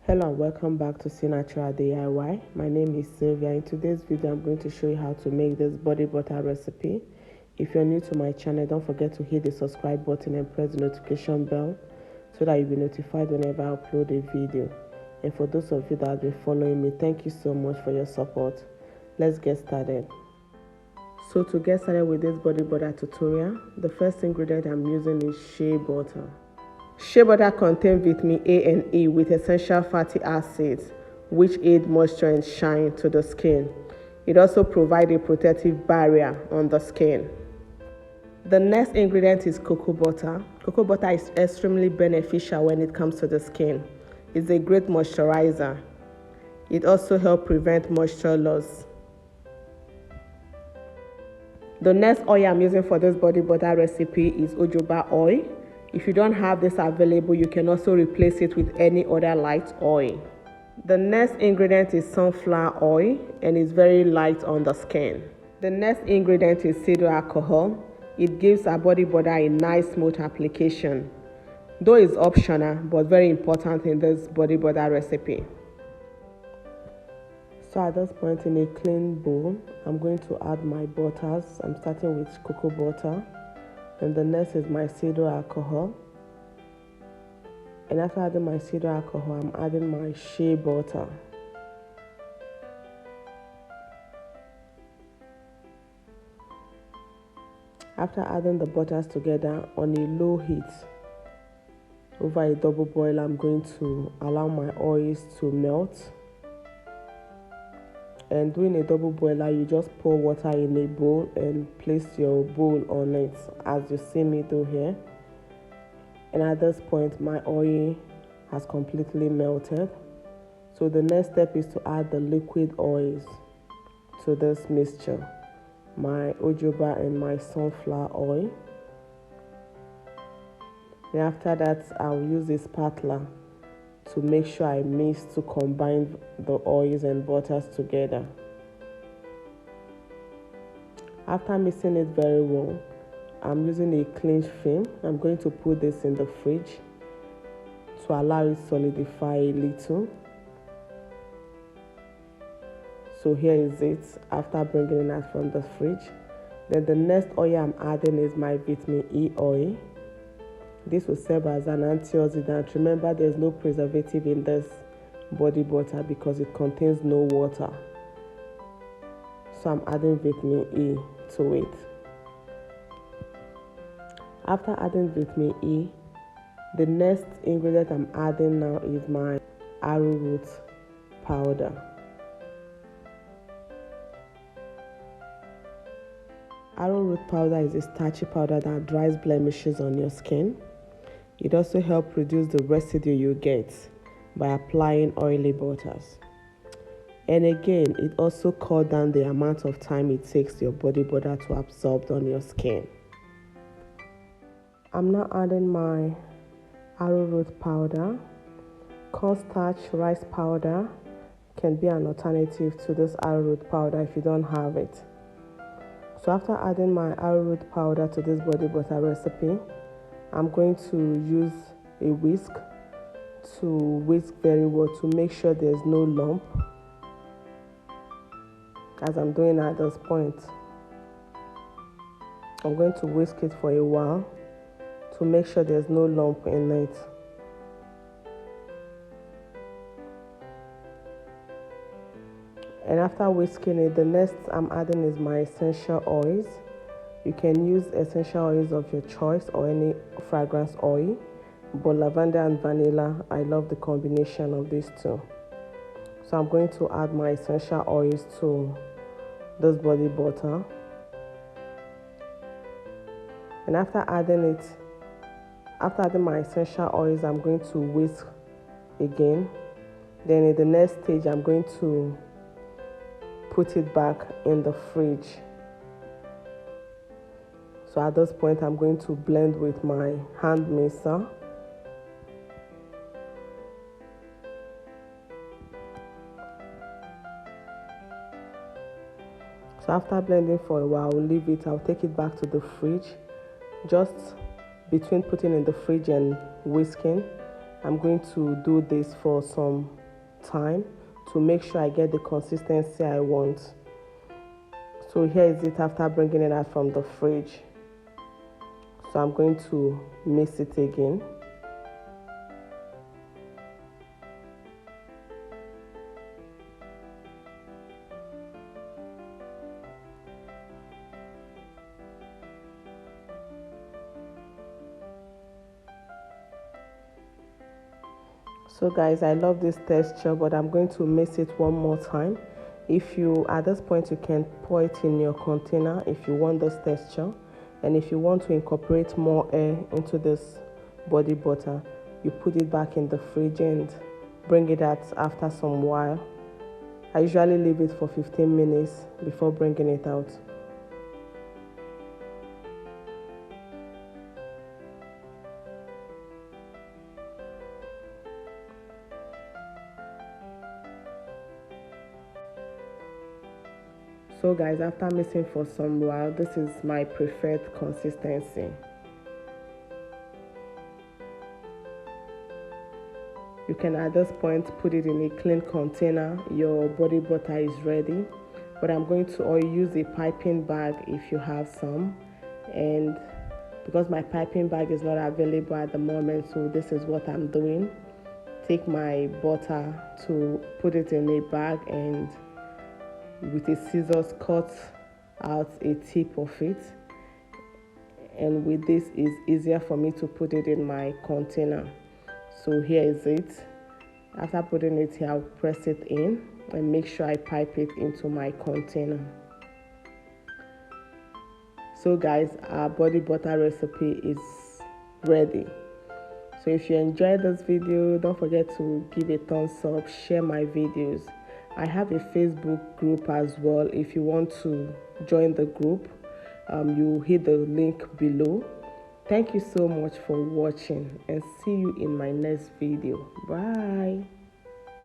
Hello and welcome back to Csylnaturals DIY. My name is Sylvia. In today's video, I'm going to show you how to make this body butter recipe. If you're new to my channel, don't forget to hit the subscribe button and press the notification bell so that you'll be notified whenever I upload a video. And for those of you that have been following me, thank you so much for your support. Let's get started. So to get started with this body butter tutorial, the first ingredient I'm using is shea butter. Shea butter contains vitamin A and E with essential fatty acids, which aid moisture and shine to the skin. It also provides a protective barrier on the skin. The next ingredient is cocoa butter. Cocoa butter is extremely beneficial when it comes to the skin. It's a great moisturizer. It also helps prevent moisture loss. The next oil I'm using for this body butter recipe is jojoba oil. If you don't have this available, you can also replace it with any other light oil. The next ingredient is sunflower oil and it's very light on the skin. The next ingredient is cereal alcohol. It gives our body butter a nice smooth application. Though it's optional, but very important in this body butter recipe. So at this point in a clean bowl, I'm going to add my butters. I'm starting with cocoa butter. And the next is my cereal alcohol. And after adding my cereal alcohol, I'm adding my shea butter. After adding the butters together on a low heat, over a double boil, I'm going to allow my oils to melt. And doing a double boiler, you just pour water in a bowl and place your bowl on it as you see me do here. And at this point, my oil has completely melted. So the next step is to add the liquid oils to this mixture. My jojoba and my sunflower oil. And after that, I'll use a spatula to make sure I mix to combine the oils and butters together. After mixing it very well, I'm using a cling film. I'm going to put this in the fridge to allow it to solidify a little. So here is it after bringing it out from the fridge. Then the next oil I'm adding is my vitamin E oil. This will serve as an antioxidant. Remember, there's no preservative in this body butter because it contains no water. So I'm adding vitamin E to it. After adding vitamin E, the next ingredient I'm adding now is my arrowroot powder. Arrowroot powder is a starchy powder that dries blemishes on your skin. It also helps reduce the residue you get by applying oily butters. And again, it also cuts down the amount of time it takes your body butter to absorb on your skin. I'm now adding my arrowroot powder. Cornstarch rice powder can be an alternative to this arrowroot powder if you don't have it. So after adding my arrowroot powder to this body butter recipe, I'm going to use a whisk to whisk very well to make sure there's no lump as I'm doing at this point. I'm going to whisk it for a while to make sure there's no lump in it. And after whisking it, the next I'm adding is my essential oils. You can use essential oils of your choice or any fragrance oil, but lavender and vanilla, I love the combination of these two. So I'm going to add my essential oils to this body butter. And after adding my essential oils, I'm going to whisk again. Then in the next stage, I'm going to put it back in the fridge. So at this point, I'm going to blend with my hand mixer. So after blending for a while, I'll leave it. I'll take it back to the fridge. Just between putting in the fridge and whisking, I'm going to do this for some time to make sure I get the consistency I want. So here is it after bringing it out from the fridge. So I'm going to mix it again. So guys, I love this texture, but I'm going to mix it one more time. If you, at this point, you can pour it in your container if you want this texture. And if you want to incorporate more air into this body butter, you put it back in the fridge and bring it out after some while. I usually leave it for 15 minutes before bringing it out. So guys, after mixing for some while, this is my preferred consistency. You can at this point put it in a clean container. Your body butter is ready. But I'm going to use a piping bag if you have some. And because my piping bag is not available at the moment, so this is what I'm doing. Take my butter to put it in a bag and with a scissors cut out a tip of it, and with this is easier for me to put it in my container. So here is it. After putting it here, I'll press it in and make sure I pipe it into my container. So guys, our body butter recipe is ready. So if you enjoyed this video, don't forget to give a thumbs up, share my videos. I have a Facebook group as well. If you want to join the group, you hit the link below. Thank you so much for watching and see you in my next video. Bye.